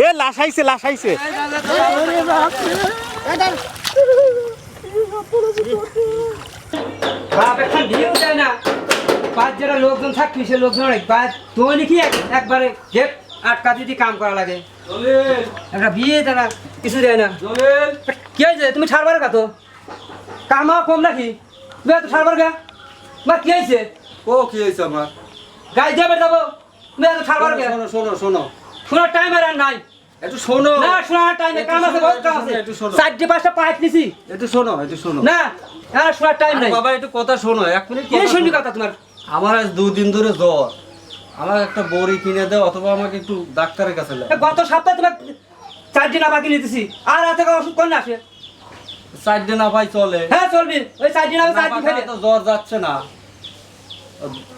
এ লাশ আইছে বাপ এখন ভিউ দেয় না। পাঁচ যারা লোকজন থাকবি সে লোকজন তুই নাকি একবারে গেট আটকা দিদি কাম করা লাগে। একটা বিয়ে তারা কিছু দেয় না। কি হয়েছে তুমি ছাড়বার কাতো কামা কম নাকি তুমি এত ছাড়বার গা বা কি হয়েছে? ও কি হয়েছে আমার গাড়ি যাবে যাবো তুমি এত ছাড়বার গা। শোনো শোনার টাইম আর নাই। একটু শোনো না শোনার টাইমে কাম আছে, বহুত কাম আছে। চারটে পাঁচটা পাইপ নিছি। একটু শোনো না আর শোনার টাইম নাই। বাবা একটু কথা শোনো, 1 মিনিট কি শুনবি কথা তোমার? আমার আজ 2 দিন ধরে জ্বর, আমার একটা বড়ি কিনে দাও অথবা আমাকে একটু ডাক্তারের কাছে দাও। গত সপ্তাহে তোমার 4 দিন আবার কিনে দিছি, আর হাতে ওষুধ কোন আসে? 4 দিন না ভাই চলে? হ্যাঁ চলবি, ওই 4 দিন আবার 4 দিন খেলে তো জ্বর যাচ্ছে না,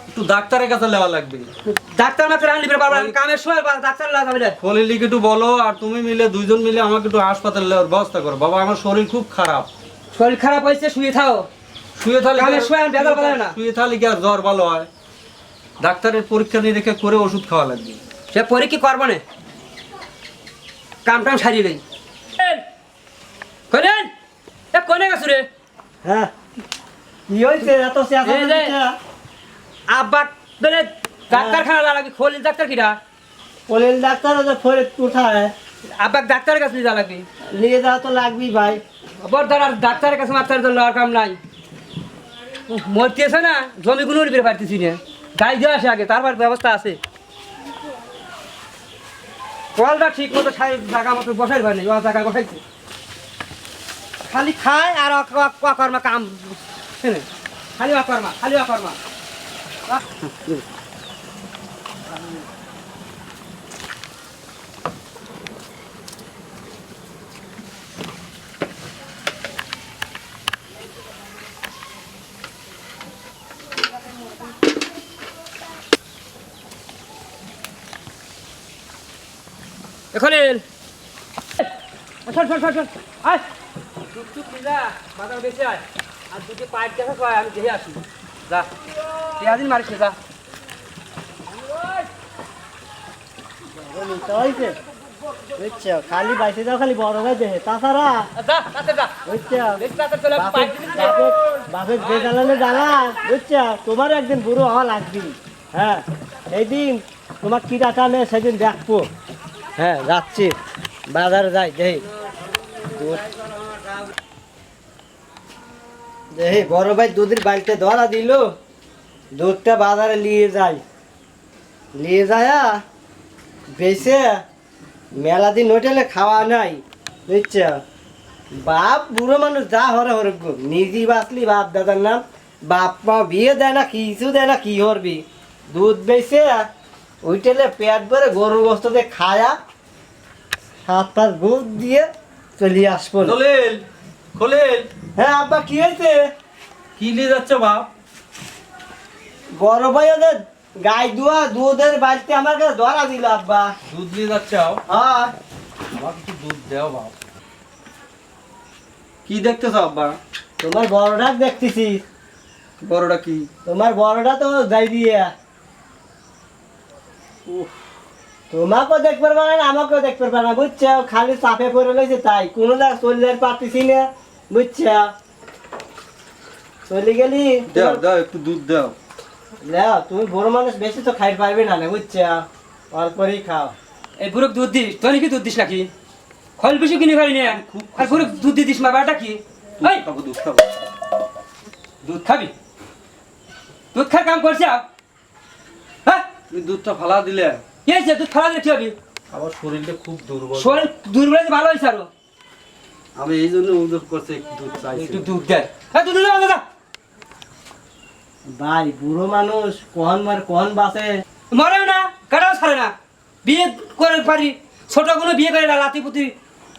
একটু ডাক্তারের কাছে নেওয়া লাগবে। ডাক্তার মাত্র আনলি বের পারবা, কামের সময় ডাক্তার লাগা যাবে না। খলিলিকে একটু বলো, আর তুমি মিলে দুইজন মিলে আমাকে একটু হাসপাতালে নেওয়ার ব্যবস্থা করো। বাবা আমার শরীর খুব খারাপ। শরীর খারাপ হয়েছে শুয়ে থাও। শুয়ে থাকলে কামের সময় আমি বেজাল পারে না। শুয়ে থাকলে কি আর জ্বর ভালো হয়? ডাক্তারের পরীক্ষা নিরীক্ষা করে ওষুধ খাওয়া লাগবে। সে পরীক্ষা করবো না, কাম টাম সারিয়ে নেই। করেন এ কোনে গেছ রে? হ্যাঁ কি হয়েছে এত এই যে, আব্বা বলে ডাক্তারখানা লাগবে। খলিল ডাক্তার কিরা? কলিল ডাক্তার যে ফরিদ কোথায় আব্বা ডাক্তারের কাছে যা লাগবে। নিয়ে যাওয়া তো লাগবেই ভাই। বর্দার আর ডাক্তারের কাছে মাত্রার জন্য আর কাম নাই। মরতেছে না, জমিগুলো বের পারতেছি না। গাই দিয়ে আসে আগে, তারপর ব্যবস্থা আছে। কলটা ঠিক মতো জায়গা মতো বসাই পারেনি, ও জায়গা বসাইছে। খালি খায় আর অকর্মা কাম, খালি অকর্মা। এখানে আয় চুপ যা, বাজার বেশি আয়। আর দুটো পাইপ দেখা কয় আমি দেখে আসি। যা পেঁয়াজিন মারিস যা। হয়েছে বুঝছো, খালি বাইসে যাও, খালি বড় ভাই দেহে, তাছাড়া বুঝছো বাপের যে জ্বালালে জ্বালা, বুঝছো তোমার একদিন বুড়ো হওয়া লাগবে। হ্যাঁ সেই দিন তোমার কি ডাটা নেই সেদিন দেখবো। হ্যাঁ যাচ্ছি বাজারে যাই, দেহি দেহি বড় ভাই দুধের বাড়িতে ধরা দিল, দুধটা বাজারে নিয়ে যায় বেশে মেলা দিন হোটেলে খাওয়া নাই, বুঝছ বাপ বুড়ো মানুষ যা হরে নিজেই বাঁচলি বাপ দাদার নাম, বাপ মা বিয়ে দেয় না, কিছু দেয় না, কি হরবি দুধ বেছে ওইটেলে পেট ভরে গরুর গোস্ত দিয়ে খায়া 7-5 দুধ দিয়ে চলে আসবো। খলিল হ্যাঁ আব্বা কি হয়েছে? কি নিয়ে যাচ্ছে বাপ? বড় ভাই ওদের গাই দুধের বাড়িতে আমার কাছে ধরা দিল আব্বা। দুধ নিয়ে যাচ্ছে? হ্যাঁ আমাকে একটু দুধ দাও বাপ। কি দেখতেছ আব্বা? তোমার বড়টা দেখতেছি। বড়টা কি? তোমার বড়টা তো যাই দিয়ে তোমাকেও দেখতে পারবে না, আমাকেও দেখতে পারবে না, বুঝছো খালি চাপে পড়ে রয়েছে, তাই কোনো জায়গা চলে পারতেছি না, বুঝছো চলে গেলি। দাও একটু দুধ দাও। তুমি বড় মানুষ বেশি তো খাই পারবে না, বুঝছো অল্পই খাও। এই বুড়ো দুধ দিস, তোর কি দুধ দিস নাকি? খল বেশি কিনে পারি না, আর বুড়ো দুধ দিয়ে দিস, মা বাটা কি? দুধ খাবো। দুধ খাবি? দুধ খাওয়ার কাম করছে? হ্যাঁ তুমি দুধটা ফালা দিলে। কি হয়েছে? দুধ খাওয়া দিলে কি হবে? আমার শরীরটা খুব দুর্বল। শরীর দুর্বল হয়েছে, ভালো হয়েছে আরো। আমি এই জন্য অনুরোধ করছি একটু দুধ চাইছি। একটু দুধ দেয়। হ্যাঁ দুধ দিলে দাদা ভাই বুড়ো মানুষ কখন বাসে মরেও না, কাটাও ছাড়ে না। বিয়ে করে পারি, ছোট কোনো বিয়ে করে না, লাতি পুতি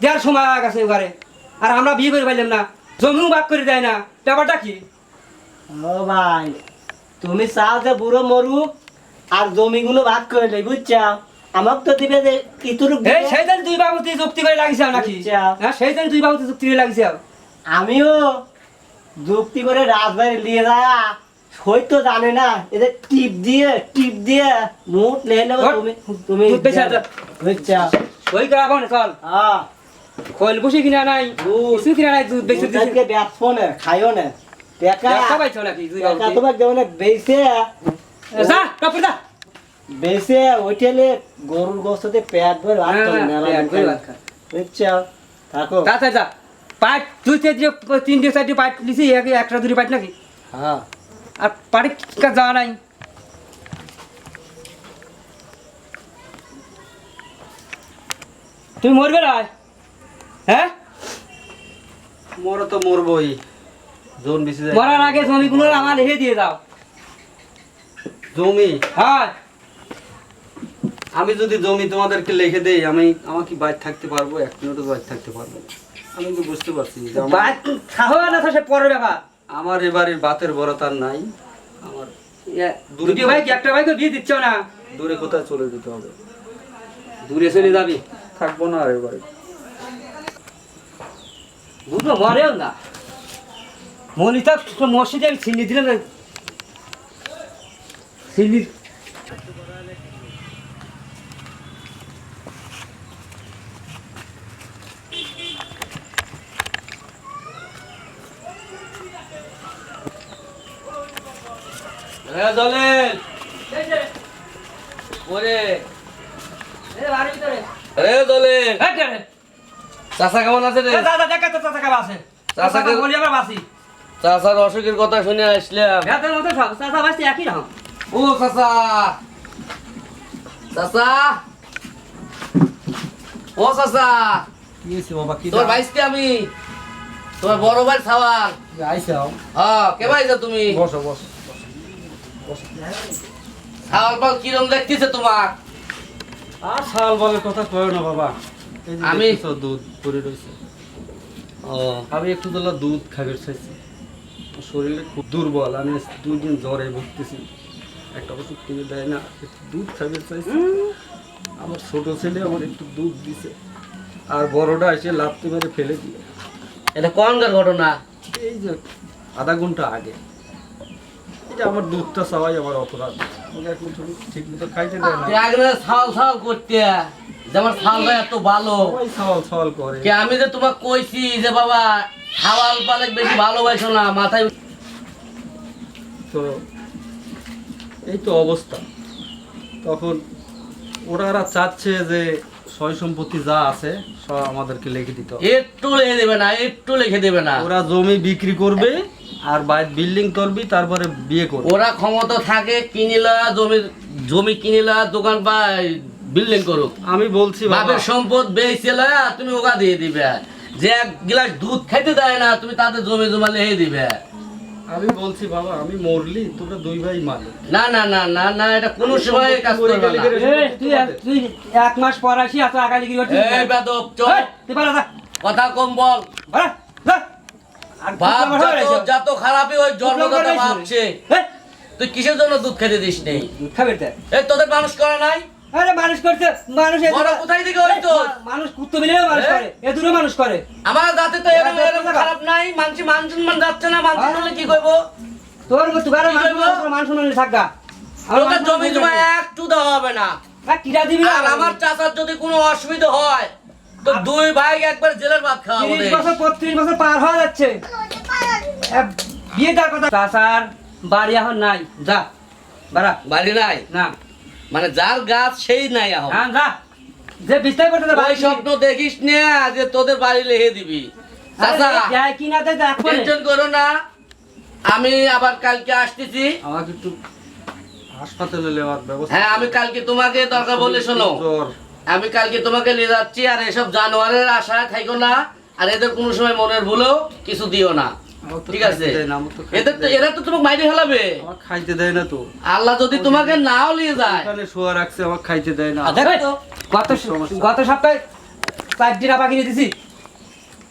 দেওয়ার সময় গেছে ঘরে। আর আমরা বিয়ে করে পারলাম না, জমিও ভাগ করে দেয় না, ব্যাপারটা কি? ও ভাই তুমি চাও যে বুড়ো মরুক আর জমিগুলো ভাগ করে নেই, বুঝছো আমাকে তো দিবে যে ইতুরুক এই সেই দিন দুই বাবুতে যুক্তি করে লাগিছে নাকি? হ্যাঁ সেই দিন দুই বাবুতে যুক্তি করে লাগিছে। আমিও যুক্তি করে রাজবাড়ি নিয়ে যায়, সই তো জানে না, এদের টিপ দিয়ে মুট লে নেবো। তুমি দুধ বেশি আছে। বুঝছো ওই করে আবার চল হ্যাঁ খোল বসে কিনা নাই দুধ। কিছু কিনা নাই দুধ বেশি দিছি আজকে ব্যস্ত না খাইও না টাকা দেখা পাইছো নাকি তুই টাকা তোমাকে দেবো না বেচে যা কাপড় যা বেচে হোটেলে গরুর গোস্ততে পেট ভরে ভাত খাবে না পেট ভরে ভাত খা। বুঝছো থাকো তাড়াতাড়ি যা পাট দুই তিন দিয়ে চারটি পাট লিছি একটা দুটি পাট নাকি হ্যাঁ আর পাটে কাজ যাওয়া নাই তুমি মরবে না হ্যাঁ মরা তো মরবই জোন বেশি যায় মরার আগে জমিগুলো আমার লিখে দিয়ে দাও জমি হ্যাঁ আমি যদি জমি তোমাদেরকে লিখে দেই আমার কি বাইরে থাকতে পারবো এক মিনিটও বাইরে থাকতে পারবো না। আমি তো বুঝতে পারছি যে বাদ খাওয়া না তো সে পরের ব্যাপার আমার এবারে বাতের বড়তার নাই আমার দুটি ভাই কি একটা ভাইকে বিয়ে দিচ্ছ না দূরে কোথায় চলে যেতে হবে দূরে চলে যাবি থাকবো না আর এবারে দুটো মরেও না মনিতা মসজিদে আমি ছিন্নি দিলাম না ছিন্নি হ্যাঁ জলেন ওরে রে জলেন চাচা কেমন আছে রে চাচাকে বলি আবার বাসি চাচার অসুখের কথা শুনে আসলাম ভেতর মতো সব চাচা বাসি একই রকম ও চাচা চাচা ও চাচা কি হয়েছে বাবা কি তোর ভাইস্তে আমি তোমার বড় ভাই সাওয়াল আইসাও হ্যাঁ কে ভাইছো তুমি বসো বসো সাওয়াল পাল কিরম দেখতেছে তোমার আর সাল বলের কথা কয় না বাবা এই যে আমি- দেখতেছো দুধ পড়ে রয়েছে ও আমি একটু দলা দুধ খাবার চাইছি আমার শরীরে খুব দুর্বল আমি 2 দিন জ্বরে ভুগতেছি একটা ওষুধ কিনে দেয় না একটু দুধ খাবার চাইছি আমার ছোট ছেলে আমার একটু দুধ দিছে আর বড়টা এসে লাফতে মেরে ফেলে দিল এটা কোনকার ঘটনা এই যে আধা ঘন্টা আগে এটা আমার দুধটা চাওয়াই আমার অপরাধ আমাকে এখন ঠিক মতো খাইতে দেয় না তুই আগে সাল সাল করতে যে আমার সাল ভাই এত ভালো সবাই সওয়াল সওয়াল করে কে আমি যে তোমাকে কইছি যে বাবা সাওয়াল পালে বেশি ভালোবাসো না মাথায় তো এই তো অবস্থা তখন ওরা চাচ্ছে যে সয় সম্পত্তি যা আছে সব আমাদেরকে লিখে দিতে হবে। একটু লিখে দেবে না একটু লিখে দেবে না ওরা জমি বিক্রি করবে আর বাইরে বিল্ডিং করবি তারপরে বিয়ে করবে ওরা ক্ষমতা থাকে কিনিলা জমি কিনিলা দোকান বা বিল্ডিং করুক আমি বলছি বাবা, বাপের সম্পদ বেচেলা তুমি ওগা দিয়ে দিবে যে এক গ্লাস দুধ খাইতে দেয় না তুমি তাদের জমি জমা লিখে দিবে আমি বলছি বাবা আমি মরলি তোমরা দুই ভাই মালিক না না না না না এটা কোনো সময় কাজ করবে না তুই এক মাস পর আসি এত আগালি কি করছিস এই বেদব চল তুই পারা যা কথা কম বল পারা যা আর বাপ দুটো আমার হয়ে গেছে। যত খারাপই ওই জন্মদাতা দুটো আমার ভাবছে এই, তুই কিসের জন্য দুধ খেতে দিস নেই দুধ খাবে তে। এই তোদের মানুষ করে নাই আরে মানুষ করছে মানুষ এ- বড় কোথায় থেকে হইতো মানুষ কুত্তো মিলেও মানুষ হ্যাঁ? করে এ দূরে মানুষ করে আমার জাতে তো এরকম এরকম খারাপ নাই মানছি মান সম্মান যাচ্ছে না মান সম্মান হলে কি করবো তোর মতো গারে কি করবো? মানুষ শুনলে থাকগা তোদের জমি জমা একটু দেওয়া হবে না কিরা দিবি না আর আমার চাচার যদি কোনো অসুবিধা হয় তো দুই ভাই একবার জেলের ভাত খাওয়াবো 30 বছর 35 বছর পার হয়ে যাচ্ছে বিয়ে দেওয়ার কথা চাচার বাড়ি এখন নাই যা বাড়া বাড়ি নাই না মানে যার গাছ সেই নাই এখন হ্যাঁ যা যে বিস্তার করতে ওই বাড়ি স্বপ্ন দেখিস না যে তোদের বাড়ি লেহে দিবি চাচা যায় কি না দেয় দেখো টেনশন করো না আমি আবার কালকে আসতেছি আমাকে একটু হাসপাতালে নেওয়ার ব্যবস্থা হ্যাঁ আমি কালকে তোমাকে দরকার বলে শোনো জ্বর। আমি কালকে তোমাকে নিয়ে যাচ্ছি আর এসব জানোয়ারের আশায় থাইকো না আর এদের কোনো সময় মনের ভুলেও কিছু দিও না আমার তো ঠিক আছে খাইতে দেয় না, আমার তো খাইতে এদের তো দেয় না। এরা তো তোমাকে মাইরে ফেলাবে আমার খাইতে দেয় না তো আল্লাহ যদি তোমাকে নাও নিয়ে যায় এখানে শোয়া রাখছে আমার খাইতে দেয় না দেখ তো, গত সপ্তাহে 4 দিন আবার কিনে দিছি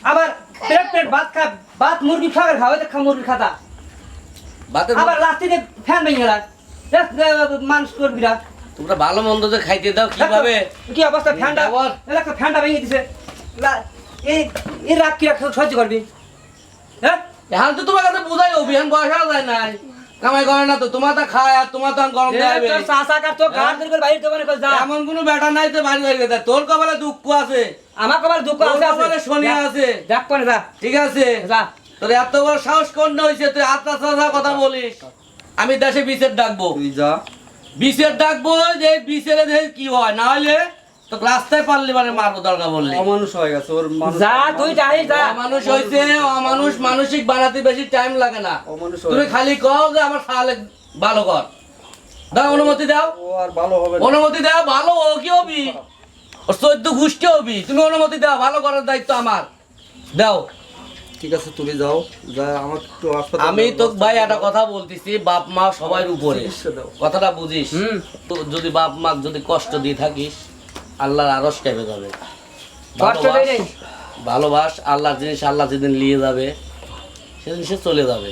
আবার পেট পেট ভাত খা ভাত মুরগি খাবার খাওয়া খা মুরগি খাতা বাতের আবার লাস্টে ফ্যান ভেঙে গেল মানুষ করবি না তোমরা ভালো মন্দ যে খাইতে দাও কিভাবে কি অবস্থা ফ্যানটা ব্যবহার। এলাকা ফ্যানটা ভেঙে দিছে এই এই রাত কি সহ্য করবি হ্যাঁ এখন তো তোমার কাছে বোঝাই অভিযান বসা যায় নাই কামাই করে না তো, তোমার তো খায় আর তোমার তো গরম দেবে। তোর চাচা কার তো গাড় ধরে করে বাইরে দোকানে কই যা। এমন কোনো বেটা নাই তো বাড়ি বাইরে গেছে। তোর কপালে দুঃখ আছে, আমার কপাল দুঃখ তোর আছে কপালে শনি আছে। দেখ কোনে যা ঠিক আছে, যা। তোর এত বড় সাহস কোন হইছে তুই আত্মা চাচা কথা বলিস? আমি দেশে বিচের ডাকবো, তুই যা। বিচের ডাকবো, যে বিচের কি হয় না হলে তো রাস্তায় পারলে মানে মারবো দরকার বললে। অমানুষ হয়ে গেছে ওর মানুষ। যা তুই যাই যা। অমানুষ হইছে, অমানুষ মানসিক বানাতে বেশি টাইম লাগে না। অমানুষ তুমি হয়ে- খালি কও যে আমার সালে ভালো কর, দাও অনুমতি দাও, ও আর ভালো হবে না। অনুমতি দাও, ভালো ও কি হবি, ওর 14 গোষ্ঠী হবি, তুমি অনুমতি দাও, ভালো করার দায়িত্ব আমার, দাও। ঠিক আছে তুমি যাও, যা আমাকে একটু হাসপাতালে আমি তো ব্যবস্থা ভাই করে একটা দাও। কথা বলতেছি, বাপ মা সবার উপরে, চিকিৎসা দাও। কথাটা বুঝিস? হুম। তো যদি বাপ মা যদি কষ্ট দিয়ে থাকিস, আল্লাহর আরশ কেঁপে যাবে। কষ্ট দেই নাই। ভালোবাস, আল্লাহর জিনিস আল্লাহ যেদিন নিয়ে যাবে সেদিন সে চলে যাবে।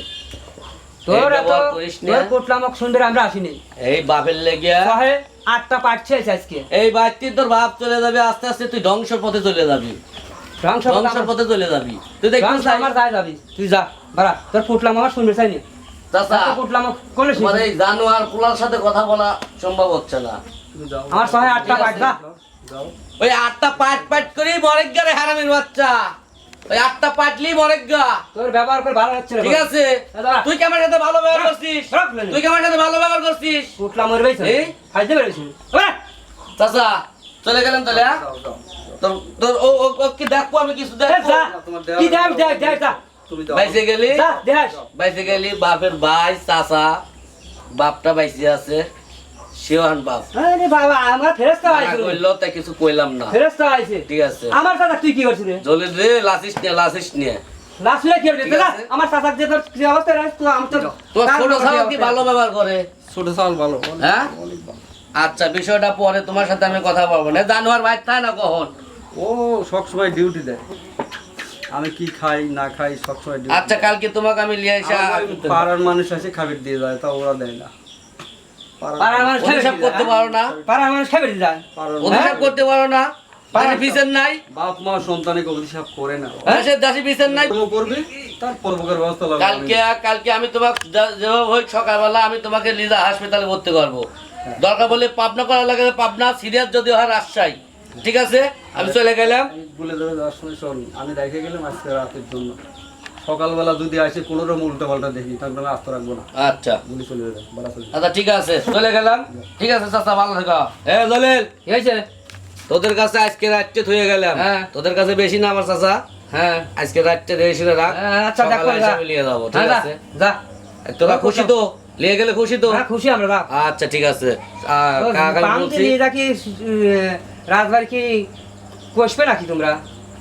তোর এই এত ব্যবহার করিস না। তোর কোটলামক সুন্দর আমরা আসিনি। এই বাপের লেগিয়া শহে 8টা পাচ্ছে আজকে। এই বাড়িতে তোর বাপ চলে যাবে, আস্তে আস্তে তুই ধ্বংসের পথে চলে যাবি, ধ্বংসের পথে চলে যাবি। তুই দেখছিস ধ্বংস আমার যাই যাবি তুই যা বাড়া তোর ফুটলাম আমার শুনবে চাইনি চাচা, ফুটলাম করলে তোমার এই জানোয়ার পোলার সাথে কথা বলা সম্ভব হচ্ছে না। তুমি যাও। আমার শহে 8টা ঠিক পাট আছে। যা যাও। ওই 8টা পাট পাট করেই মরেগ্গা রে হারামির বাচ্চা, ওই 8টা পাটলি মরেগ্গা। তোর ব্যবহার করে ভালো হচ্ছে ঠিক আছে, দাঁড়া। তুই কেমন সাথে ভালো ব্যবহার করছিস, রাখ, রাখ। তুই কেমন সাথে ভালো ব্যবহার করছিস। ফুটলাম মরবেই এই? খাইতে পেরেছি ওরে চাচা চলে গেলেন তাহলে, হ্যাঁ? যাও, যাও। তোর তোর ও কি দেখবো, আমি কিছু এ দেখবো। যা তোমার দেওয়া- কি দেখ দেখ দেখ যা তুমি যাও। বাইসে গেলি, যা দেখ বাইসে গেলি, বাপের ভাই চাচা, বাপটা বাইসে আছে, শিওহান বাপ আরে বাবা আমার ফেরেশতা মানা আইছে কইলো তাই কিছু কইলাম না। ফেরেশতা আইছে ঠিক আছে, আমার চাচা তুই কি করছিস রে জলে রে লাসিস নিয়ে লাস্টে কি হবে ঠিক দাদা আছে। আমার চাচার যে তোর কি অবস্থা রে তুই আমি তো তোমার ছোট ছাড়া কি ভালো ব্যবহার করে, ছোট চাল ভালো। হ্যাঁ? অনেক ভালো। আচ্ছা বিষয়টা পরে তোমার সাথে আমি কথা বলবো না, জানোয়ার ভাই তাই না কখন। ও সবসময় ডিউটি দেয়। আমি কি খাই না খাই সবসময় ডিউটি। আচ্ছা কালকে তোমাকে আমি লিয়ে এসে পাড়ার মানুষ আছে খাবার দিয়ে যায়, তা ওরা দেয় না। পাড়ার মানুষ খাবে অভিশাপ করতে পারো না, পাড়ার মানুষ খাবে যায় পাড়ার অভিশাপ করতে পারো না, দাসি বিচার নাই, বাপ মা সন্তানকে অভিশাপ করে না। দেশের দাসি বিচার নাই। কর্ম করবি তার পরোপকার ব্যবস্থা লাগবে। কালকে আমি তোমাকে যেভাবে হোক সকালবেলা আমি তোমাকে লিজা হাসপাতালে ভর্তি করবো, দরকার বলে পাবনা করা লাগে, পাবনা সিরিয়াস যদি হয় রাজশাহী। ঠিক আছে, আমি চলে গেলাম। আমি বলে দেবে যাওয়ার সময় শোন, আমি রেখে গেলাম আজকে রাতের জন্য। সকালবেলা যদি আসে কোনো রকম উল্টো পাল্টা দেখি তাহলে আমি আস্ত রাখবো না, আচ্ছা গুলি চলে যাবে বাড়া চলে যাবে। আচ্ছা ঠিক আছে, চলে গেলাম। ঠিক আছে চাচা, ভালো থাকো। জলিল, কি হয়েছে তোদের কাছে আজকে রাত্রে থুয়ে গেলাম, হ্যাঁ। তোদের কাছে বেশি না আমার চাচা, হ্যাঁ আজকে রাত্রে রেখে রাখ, আচ্ছা দেখ সকালে এসে আমি নিয়ে যাবো। ঠিক আছে, যা তোরা খুশি তো, নিয়ে গেলে খুশি তো? হ্যাঁ খুশি আমরা যা আচ্ছা ঠিক আছে, কাকা বলছি নিয়ে যা কি রাজবাড়ি কি কষবে নাকি তোমরা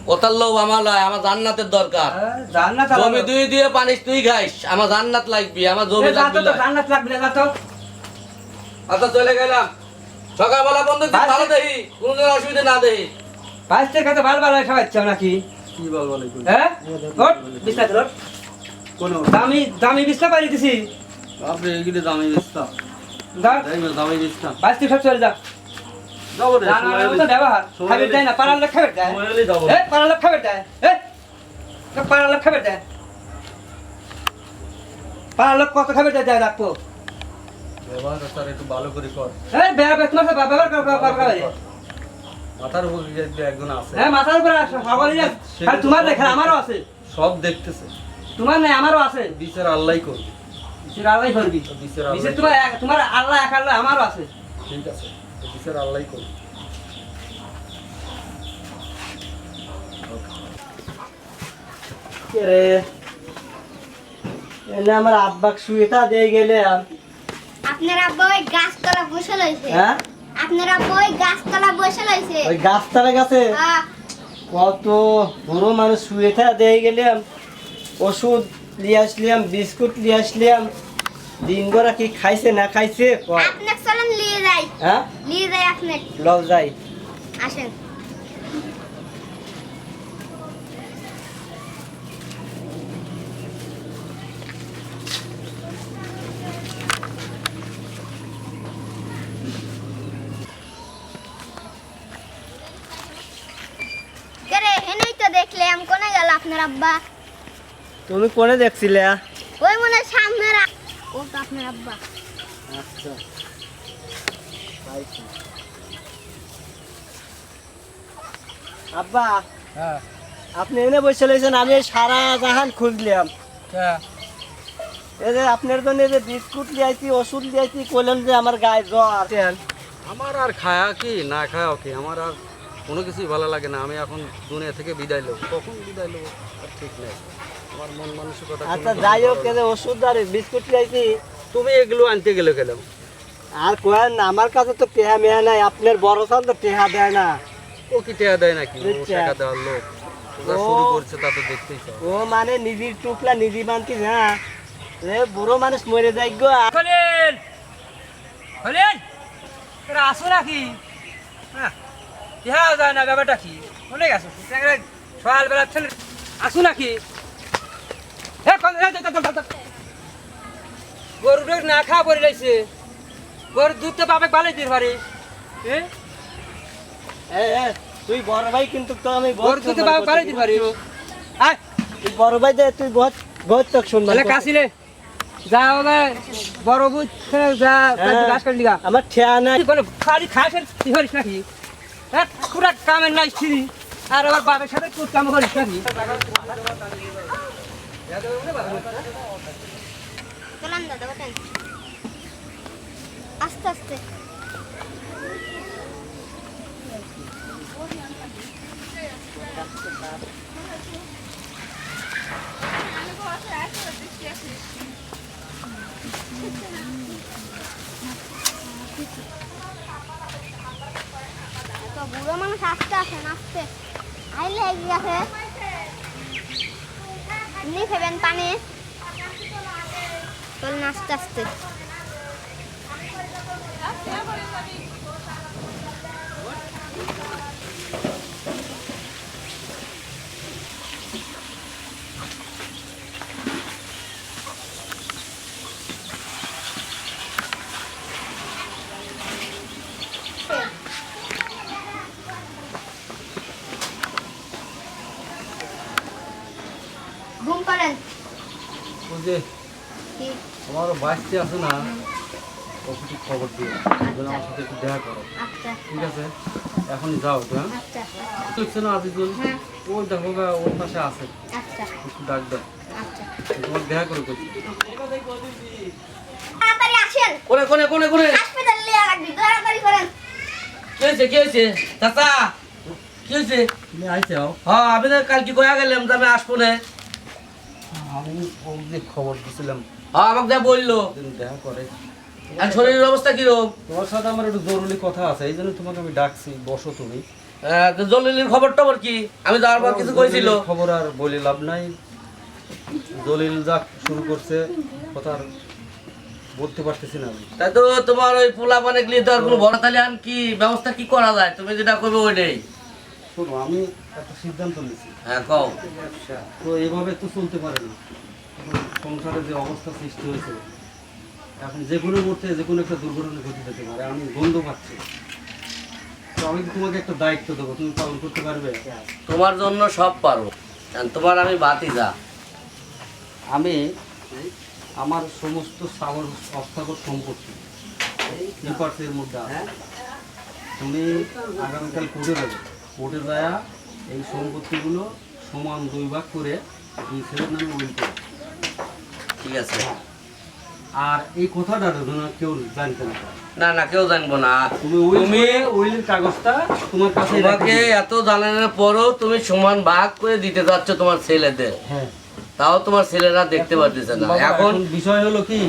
ওটার লোভ আমার লয়, আমার জান্নাতের দরকার। জান্নাত জমি তুই দিয়ে পানিস তুই খাইস, আমার জান্নাত লাগবি, আমার জমি লাগবে না। জান্নাত লাগবে না যা তো আচ্ছা চলে গেলাম, সকালবেলা বন্ধু তুই ভালো দেখি, কোনদিন অসুবিধা না দেখি। বাইশের কাছে ভালো ভালো সবাই চাও নাকি কি বলবো নাকি? হ্যাঁ ওঠ বিছনা তোর কোনো দামি দামি বিছনা পারি দিছি আপনি এগুলি দামি বেচতাম, যা তাই না? দামি বেচতাম। বাইশ সব চলে যা যাবো রে, জানার সময় মতো হলে- ব্যবহার সময় খাবার হলে- দেয় না পাড়ার লোক খাবার দেয় সময় হলেই যাবো। পাড়ার লোক খাবার দেয় পাড়ার লোক খাবার দেয় পাড়ার লোক কত খাবার দেয় রাখবো ব্যবহার স্যার একটু ভালো করে কর। তোমার ব্যবহার মাথার উপর যে একজন আছে হ্যাঁ মাথার উপরে সবারই আছে আর তোমার নাই খালি আমারও আছে সব দেখতেছে, তোমার নাই আমারও আছে বিচার আল্লাহই করবে। বিচার আল্লাহ করবি বিচার বিচার আল্লাহ, তোমার আল্লাহ এক আল্লাহ আমারও আছে ঠিক আছে, বিচার আল্লাহই করবে। কে রে এনে আমার আব্বাক শুয়েটা দিয়ে গেলে আপনার আব্বা ওই গাছতলা বসে লইছে। হ্যাঁ আপনার আব্বা ওই গাছতলা বসে লইছে। ওই গাছতলা গাছে হ্যাঁ, কত বুড়ো মানুষ শুয়েটা দিয়ে গেলাম, ওষুধ নিয়ে আসলাম, বিস্কুট নিয়ে আসলাম, দিন ভরা কি খাইছে না খাইছে কয়। আপনাকে চলেন নিয়ে যাই, হ্যাঁ নিয়ে যাই আপনাকে। লও যাই। আসেন। কেরে হেনেই তো দেখলাম, কোনে গেল আপনার আব্বা? তুমি কোনে দেখছিলে? ওই মনে হয় সামনে ও তো আপনার আব্বা। আচ্ছা পাইছি। আব্বা হ্যাঁ আপনি এনে বসে রয়েছেন, আমি এই সারা জাহান খুঁজলাম। এই যে আপনার জন্য এই যে বিস্কুট লিয়াইছি, ওষুধ লিয়াইছি, কইলেন যে আমার গায়ে জ্বর। আমার আর খায়া কি না খায়া কি, আমার আর কোনো কিছুই ভালো লাগে না। আমি এখন দুনিয়া থেকে বিদায় নেবো, কখন বিদায় নেবো আর ঠিক নেই। আমার মন মানসিকতা কোনো আচ্ছা কিছু যাই হোক, ভালো এই যে ওষুধ আর বিস্কুট লিয়াইছি। তুমি এগুলো আনতে গেলে গেলাম। আর কোয়েন না, আমার কাছে তো টেহা মেহা নাই, আপনার বড় সাল তো টেহা দেয় না। ও কি টাকা দেয় নাকি? ও বুঝছি। টাকা দেওয়ার লোক, ওরা ও। শুরু করছে তা তো দেখতেই চাও। ও মানে নিজের টুকলা নিজে মানতি না, এ বুড়ো মানুষ মরে যাই গো। খলিল খলিল তোরা আসো নাকি? হ্যাঁ ইহা যায় না, ব্যাপারটা কি অনেক আসো সকালবেলা ছেলে আসো নাকি? গরু টরু না খাওয়া পড়ে রয়েছে, গরুর দুধ তো বাপে ভালোই দিতে পারে। এ, এ, তুই বড় ভাই কিন্তু তো আমি গরুর দুধ তো বাপে ভালোই দিতে পারে। আয় তুই বড় ভাই দে, তুই বহুত বহুত তোকে শুনবো। তাহলে কাশিলে যা ওরা বড় বুঝ যা গাছ কাটলি গা আমার ঠেয়া নাই। বলে খালি খাসের কি করিস নাকি? হ্যাঁ পুরা কামের নাই ছিড়ি আর আবার বাপের সাথে খুব কাম করিস নাকি? চলেন দাদা ওঠেন, আস্তে আস্তে। তো বুড়ো মানুষ আস্তে আসেন, আস্তে আইলে এগিয়ে আছে। এমনি খেবেন পানি, চলেন আস্তে আস্তে। ঘুম পাড়েন। ওই যে কি? আমার বাচ্চা আছে না, ওকে একটু খবর দিও, যেন আমার সাথে একটু দেখা করো, আচ্ছা ঠিক আছে? এখন যাও তো, হ্যাঁ? আচ্ছা দেখছো না আজিজুল, হ্যাঁ ওই দেখো গা, ওর পাশে আছে, আচ্ছা একটু ডাক দাও, আচ্ছা। তোমার দেখা করে করছি। তাড়াতাড়ি আসেন, কোনে কোনে কোনে কোনে হাসপাতালে নিয়ে রাখবি, তাড়াতাড়ি করেন। কি হয়েছে কি হয়েছে চাচা? কি হয়েছে? তুমি আইছো? হ্যাঁ আমি তো কালকে কয়া গেলাম যে আমি আসবো না। আমি ওর যে খবর দিছিলাম, হ্যাঁ আমাকে যা বললো। দিন দেখা করে। আর শরীরের অবস্থা কিরকম? তোমার সাথে আমার একটু জরুরি কথা আছে, এই জন্য তোমাকে আমি ডাকছি, বসো তুমি। জলিলের খবর টবর কি? আমি যাওয়ার পর কিছু কইছিল। জলিলের খবর আর বলে লাভ নাই, জলিল যা শুরু করছে কথা আর বলতে পারতেছি না আমি। তাই তো তোমার ওই পোলা পানে গেলে তো আর কোনো বড় তাহলে আর কি ব্যবস্থা কি করা যায়? তুমি যেটা করবে ওইটাই। শোনো, আমি একটা সিদ্ধান্ত নিয়েছি, হ্যাঁ কও। তো এইভাবে তো চলতে পারে না। এখন সংসারে যে অবস্থা সৃষ্টি হয়েছে, এখন যে কোনো মুহূর্তে যে কোনো একটা দুর্ঘটনা ঘটে যেতে পারে, আমি গন্ধ পাচ্ছি। তো আমি কি তোমাকে একটা দায়িত্ব দেবো, তুমি পালন করতে পারবে? তোমার জন্য সব পারো, কারণ তোমার আমি বাতিজা। আমি আমার সমস্ত অস্থাগত সম্পত্তি পেপারসের মধ্যে আছে। তুমি আগামীকাল কোর্টে যাবে, কোর্টে যায়া এই সম্পত্তিগুলো সমান 2 ভাগ করে দুই ছেলের নামে উইল করো। ঠিক আছে। আর এই কথাটা যেন কেউ জানতে না পারে। না না কেউ জানবো না। তুমি উইলের কাগজটা তোমার কাছে তোমাকে এত জানানোর পরও তুমি সমান ভাগ করে দিতে যাচ্ছ তোমার ছেলেদের, হ্যাঁ। তাও তোমার ছেলেরা দেখতে পারতেছে না। বাবা, এখন বিষয় হলো কি,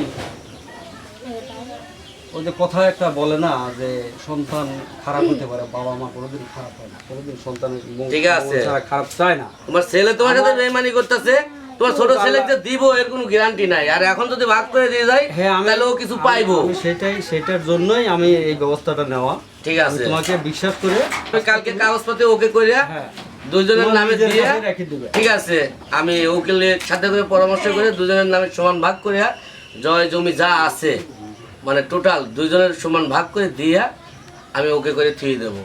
ওই যে কথা একটা বলে না যে সন্তান খারাপ হতে পারে, বাবা মা কোনোদিন খারাপ হয় না, কোনোদিন সন্তানের ঠিক আছে। মঙ্গল ছাড়া খারাপ চায় না। তোমার ছেলে তোমার সাথে বেইমানি করতেছে, তোমার ছোট ছেলেকে দিব এর কোনো গ্যারান্টি নাই। আর এখন যদি ভাগ করে দিয়ে যায় হ্যাঁ, তাহলে ও কিছু পাইবো। আমি সেটার জন্যই আমি এই ব্যবস্থাটা নেওয়া। ঠিক আমি আছে। তোমাকে বিশ্বাস করে, তুমি কালকে কাগজপত্র ওকে কইরা হ্যাঁ, দুজনের তোমার নামে নিজের দিয়ে, কাছে রেখে দিবে। ঠিক আছে, আমি উকিলের সাথে করে পরামর্শ করে দুজনের নামে সমান ভাগ করে জয় জমি যা আছে মানে টোটাল দুজনের সমান ভাগ করে দিয়া আমি ওকে করে থুয়ে দেবো।